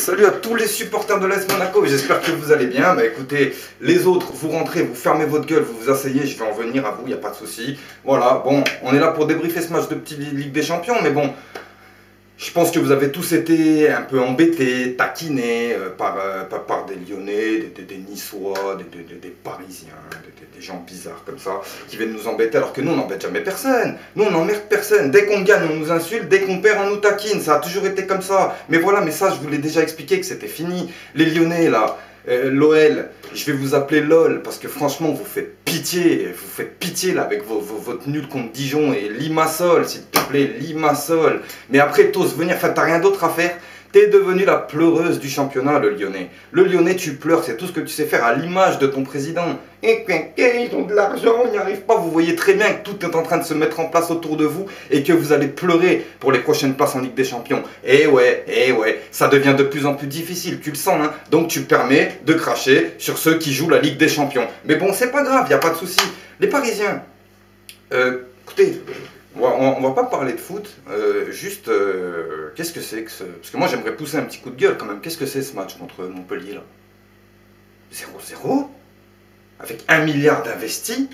Salut à tous les supporters de l'AS Monaco, j'espère que vous allez bien. Bah écoutez, les autres, vous rentrez, vous fermez votre gueule, vous vous asseyez, je vais en venir à vous, il n'y a pas de souci. Voilà, bon, on est là pour débriefer ce match de petite Ligue des Champions, mais bon, je pense que vous avez tous été un peu embêtés, taquinés par des Lyonnais, des Niçois, des Parisiens, des gens bizarres comme ça, qui viennent nous embêter, alors que nous on n'embête jamais personne. Nous on n'emmerde personne. Dès qu'on gagne, on nous insulte, dès qu'on perd, on nous taquine. Ça a toujours été comme ça. Mais voilà, mais ça, je vous l'ai déjà expliqué que c'était fini. Les Lyonnais là, l'OL, je vais vous appeler LOL, parce que franchement, vous faites pitié là avec votre nul contre Dijon et Limassol, s'il te plaît, Limassol. Mais après, t'oses venir, enfin, t'as rien d'autre à faire. T'es devenu la pleureuse du championnat, le Lyonnais. Le Lyonnais, tu pleures, c'est tout ce que tu sais faire, à l'image de ton président. Et ils ont de l'argent, ils n'y arrivent pas. Vous voyez très bien que tout est en train de se mettre en place autour de vous et que vous allez pleurer pour les prochaines places en Ligue des Champions. Et ouais, ça devient de plus en plus difficile, tu le sens, hein. Donc tu permets de cracher sur ceux qui jouent la Ligue des Champions. Mais bon, c'est pas grave, il n'y a pas de souci. Les Parisiens, écoutez... On va pas parler de foot, qu'est-ce que c'est que ce... Parce que moi j'aimerais pousser un petit coup de gueule quand même. Qu'est-ce que c'est ce match contre Montpellier là? 0-0 avec 1 milliard d'investis.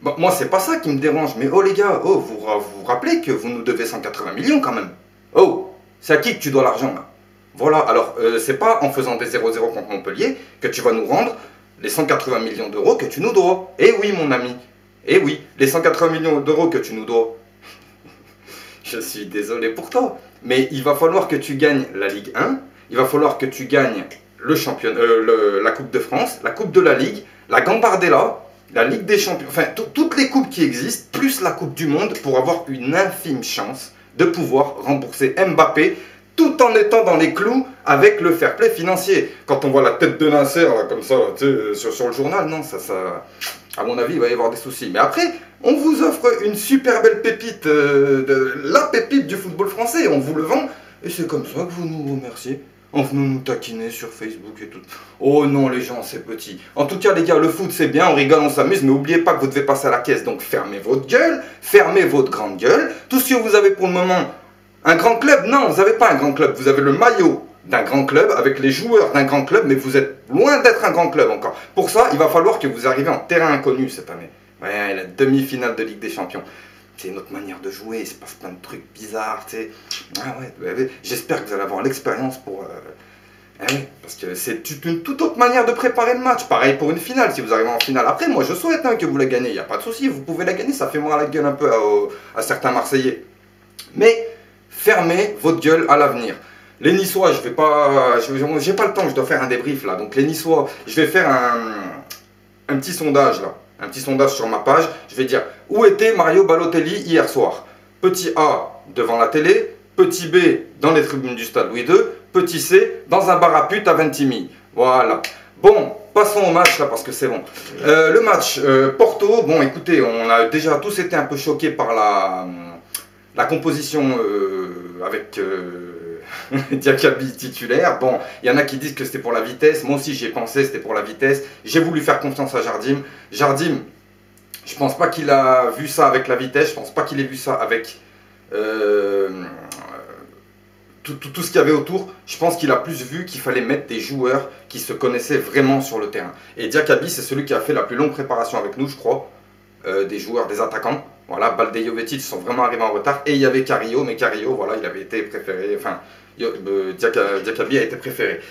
Bon, moi c'est pas ça qui me dérange, mais oh les gars, oh, vous rappelez que vous nous devez 180 millions quand même. Oh, c'est à qui que tu dois l'argent là? Voilà, alors c'est pas en faisant des 0-0 contre Montpellier que tu vas nous rendre les 180 millions d'euros que tu nous dois. Eh oui mon ami, eh oui, les 180 millions d'euros que tu nous dois. Je suis désolé pour toi, mais il va falloir que tu gagnes la Ligue 1, il va falloir que tu gagnes le championnat, la Coupe de France, la Coupe de la Ligue, la Gambardella, la Ligue des Champions, enfin toutes les coupes qui existent, plus la Coupe du Monde, pour avoir une infime chance de pouvoir rembourser Mbappé, tout en étant dans les clous avec le fair play financier. Quand on voit la tête de Nasser, là, comme ça, sur le journal, non, ça, à mon avis, il va y avoir des soucis. Mais après, on vous offre une super belle pépite, la pépite du football français, on vous le vend, et c'est comme ça que vous nous remerciez, en venant nous taquiner sur Facebook et tout. Oh non les gens, c'est petit. En tout cas les gars, le foot c'est bien, on rigole, on s'amuse, mais n'oubliez pas que vous devez passer à la caisse, donc fermez votre gueule, fermez votre grande gueule. Tout ce que vous avez pour le moment, un grand club, non, vous n'avez pas un grand club, vous avez le maillot d'un grand club, avec les joueurs d'un grand club, mais vous êtes loin d'être un grand club encore. Pour ça, il va falloir que vous arriviez en terrain inconnu cette année. Ouais, la demi-finale de Ligue des Champions. C'est une autre manière de jouer, il se passe plein de trucs bizarres, tu sais. Ah ouais, j'espère que vous allez avoir l'expérience pour... ouais, parce que c'est une toute autre manière de préparer le match. Pareil pour une finale, si vous arrivez en finale. Après, moi je souhaite que vous la gagnez, il n'y a pas de souci, vous pouvez la gagner, ça fait mal à la gueule un peu à certains Marseillais. Mais fermez votre gueule à l'avenir. Les Niçois, j'ai pas le temps, je dois faire un débrief là. Donc les Niçois, je vais faire un petit sondage là. Un petit sondage sur ma page. Je vais dire, où était Mario Balotelli hier soir? Petit A, devant la télé. Petit B, dans les tribunes du stade Louis II. Petit C, dans un bar à pute à Ventimille. Voilà. Bon, passons au match là parce que c'est bon. Le match Porto, bon écoutez, on a déjà tous été un peu choqués par la composition avec Diakaby titulaire. Bon, il y en a qui disent que c'était pour la vitesse. Moi aussi j'y ai pensé, c'était pour la vitesse. J'ai voulu faire confiance à Jardim. Jardim, je pense pas qu'il a vu ça avec la vitesse. Je pense pas qu'il ait vu ça avec tout ce qu'il y avait autour. Je pense qu'il a plus vu qu'il fallait mettre des joueurs qui se connaissaient vraiment sur le terrain. Et Diakaby, c'est celui qui a fait la plus longue préparation avec nous, je crois. Des joueurs, des attaquants. Voilà, Balde et Jovetic sont vraiment arrivés en retard. Et il y avait Carrillo, mais Carrillo, voilà, il avait été préféré. Enfin, Diakaby a été préféré.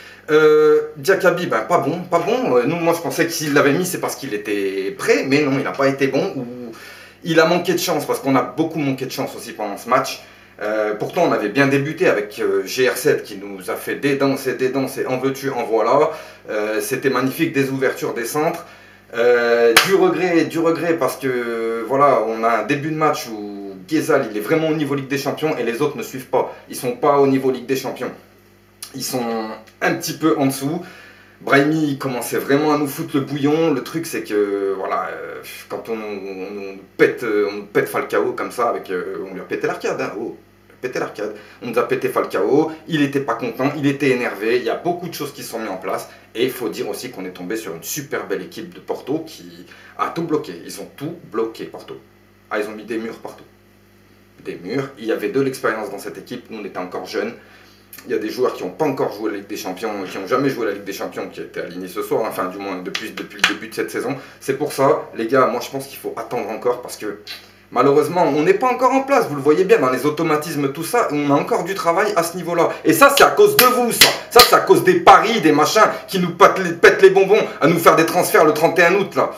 Diakaby, ben pas bon. Moi, je pensais que s'il l'avait mis, c'est parce qu'il était prêt. Mais non, il n'a pas été bon. Ou il a manqué de chance, parce qu'on a beaucoup manqué de chance aussi pendant ce match. Pourtant, on avait bien débuté avec GR7 qui nous a fait dédanser, en veux-tu, en voilà. C'était magnifique, des ouvertures, des centres. Du regret parce que voilà, on a un début de match où Guézal il est vraiment au niveau Ligue des Champions et les autres ne suivent pas. Ils sont pas au niveau Ligue des Champions. Ils sont un petit peu en dessous. Brahimi commençait vraiment à nous foutre le bouillon. Le truc c'est que voilà, quand on pète Falcao comme ça, on lui a pété l'arcade. Hein, on nous a pété Falcao, il n'était pas content, il était énervé, il y a beaucoup de choses qui sont mises en place. Et il faut dire aussi qu'on est tombé sur une super belle équipe de Porto qui a tout bloqué. Ils ont tout bloqué, Porto. Ah, ils ont mis des murs partout. Des murs. Il y avait de l'expérience dans cette équipe, nous on était encore jeunes. Il y a des joueurs qui n'ont pas encore joué la Ligue des Champions, qui n'ont jamais joué la Ligue des Champions, qui a été alignés ce soir, enfin du moins depuis le début de cette saison. C'est pour ça, les gars, moi je pense qu'il faut attendre encore parce que malheureusement, on n'est pas encore en place. Vous le voyez bien dans les automatismes, tout ça, on a encore du travail à ce niveau-là. Et ça, c'est à cause de vous, ça. Ça, c'est à cause des paris, des machins qui nous pètent les bonbons à nous faire des transferts le 31 août, là.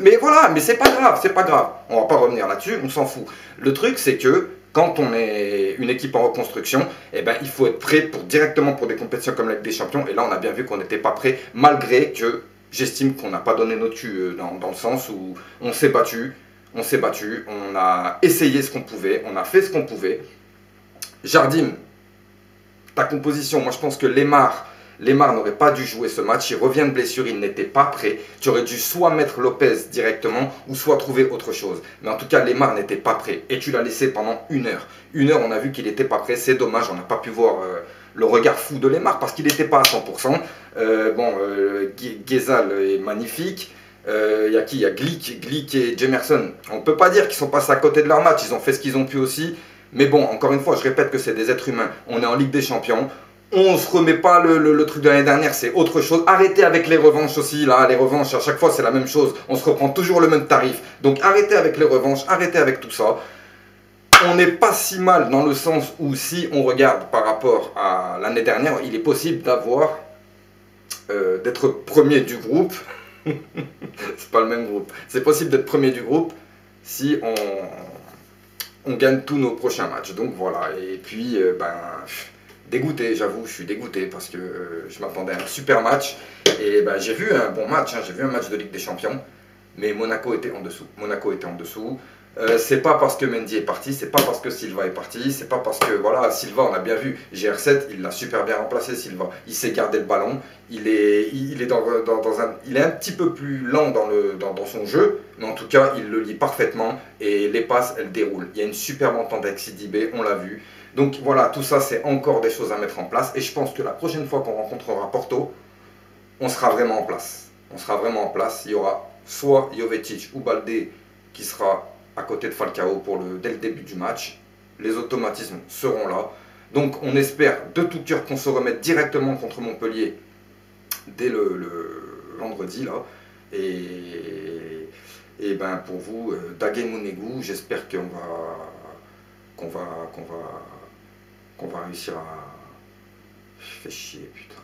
Mais voilà, mais c'est pas grave, c'est pas grave. On va pas revenir là-dessus, on s'en fout. Le truc, c'est que quand on est une équipe en reconstruction, eh ben, il faut être prêt directement pour des compétitions comme la Ligue des Champions. Et là, on a bien vu qu'on n'était pas prêt, malgré que j'estime qu'on n'a pas donné notre cul dans le sens où on s'est battu. On s'est battu, on a essayé ce qu'on pouvait, on a fait ce qu'on pouvait. Jardim, ta composition, moi je pense que Lemar n'aurait pas dû jouer ce match, il revient de blessure, il n'était pas prêt. Tu aurais dû soit mettre Lopez directement ou soit trouver autre chose. Mais en tout cas, Lemar n'était pas prêt et tu l'as laissé pendant 1 heure. 1 heure, on a vu qu'il n'était pas prêt, c'est dommage, on n'a pas pu voir le regard fou de Lemar parce qu'il n'était pas à 100%. Ghezal est magnifique. Il y a qui? Il y a Glick et Jemerson. On ne peut pas dire qu'ils sont passés à côté de leur match, ils ont fait ce qu'ils ont pu aussi. Mais bon, encore une fois, je répète que c'est des êtres humains. On est en Ligue des Champions. On ne se remet pas le truc de l'année dernière, c'est autre chose. Arrêtez avec les revanches aussi, là, les revanches, à chaque fois c'est la même chose. On se reprend toujours le même tarif. Donc arrêtez avec les revanches, arrêtez avec tout ça. On n'est pas si mal dans le sens où si on regarde par rapport à l'année dernière, il est possible d'avoir, d'être premier du groupe. C'est pas le même groupe. C'est possible d'être premier du groupe si on gagne tous nos prochains matchs. Donc voilà. Et puis, dégoûté, j'avoue, je suis dégoûté parce que je m'attendais à un super match. Et j'ai vu un bon match, hein, j'ai vu un match de Ligue des Champions. Mais Monaco était en dessous. Monaco était en dessous. C'est pas parce que Mendy est parti, c'est pas parce que Silva est parti, c'est pas parce que, voilà, Silva, on a bien vu, GR7, il l'a super bien remplacé, Silva. Il sait garder le ballon, il est un petit peu plus lent dans son jeu, mais en tout cas, il le lit parfaitement et les passes, elles déroulent. Il y a une superbe entente avec Sidibé, on l'a vu. Donc voilà, tout ça, c'est encore des choses à mettre en place et je pense que la prochaine fois qu'on rencontrera Porto, on sera vraiment en place. On sera vraiment en place. Il y aura soit Jovetic ou Baldé qui sera à côté de Falcao dès le début du match. Les automatismes seront là. Donc on espère de tout cœur qu'on se remette directement contre Montpellier dès le vendredi là. Et pour vous, Daguet Monegou, j'espère qu'on va réussir à... Je fais chier, putain.